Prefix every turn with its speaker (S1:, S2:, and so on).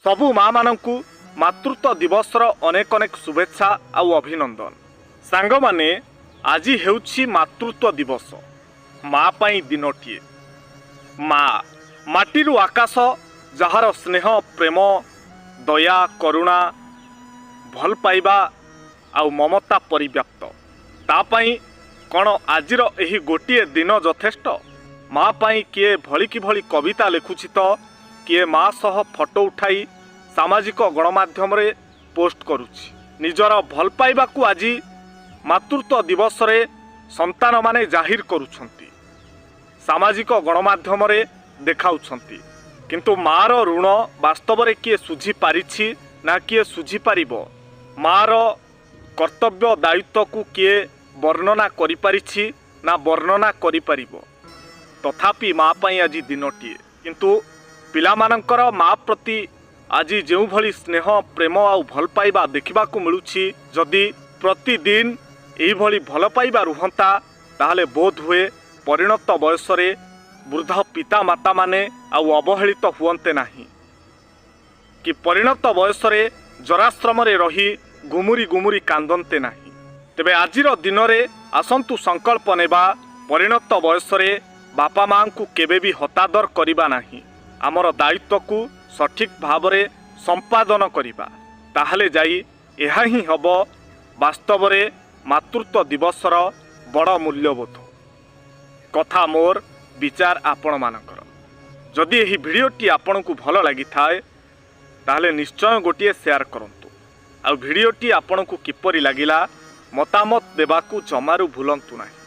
S1: सबु माँ मानंकु मातृत्व दिवसर अनेक अनेक शुभेच्छा आउ अभिनंदन। सांग माने आज हेउछि मातृत्व दिवस। माँ पाई दिनटिए। माँ माटीरू आकाश जहार स्नेह प्रेम दया करुणा भल पाइबा आउ ममता परिव्याप्त तापाई कौन आजिर एही गोटिए दिन यथेष्ट। माँ पाई किए भली कि भली कविता लिखुछि तो किए माँ सह फोटो उठाई सामाजिक गणमाध्यम रे पोस्ट करुछि। निजर भल पाइबा को आज मातृत्व दिवस रे संतान माने जाहिर करुछंती, सामाजिक गणमाध्यम रे देखाउछंती। किंतु मार ऋण वास्तव रे किए सुझी पारिछि ना किए सुझी पारिबो? मार कर्तव्य दायित्व को किए वर्णना करि पारिछि ना वर्णना करि पारिबो? तथापि माँ पाई आज दिनटिए। किंतु पिलामानंकर माँ प्रति आज जो भली स्नेह प्रेम आउ भल पाइबा देखिबाकू मिलुछि, जदि प्रतिदिन एही भली भल पाइबा रुहंता ताहले बोध हुए परिणत बयस रे वृद्ध पिता माता माने आउ अवहेलित हुअन्ते नाही कि परिणत बयस रे जराश्रम रे रही गुमुरी गुमुरी कांदन्ते नाही। तेबे आजिर दिन रे आसंतु संकल्प नेबा परिणत बयस रे बापा माँ को केबे भी हतादर करिबा नाही। आमर दायित्व को सठिक भावरे संपादन करिबा, ताहले जाई एहा ही हबो वास्तव रे मातृत्व दिवसर बड़ मूल्यबोध। कथा मोर विचार आपण मानकर। जदि एही भिडियोटी आपनकु भल लागि थाए ताहले निश्चय गोटिए शेयर करंतु। आ भिडियोटी आपनकु किपरि लागिला मतामत देबाकू जमारू भूलंतु नाही।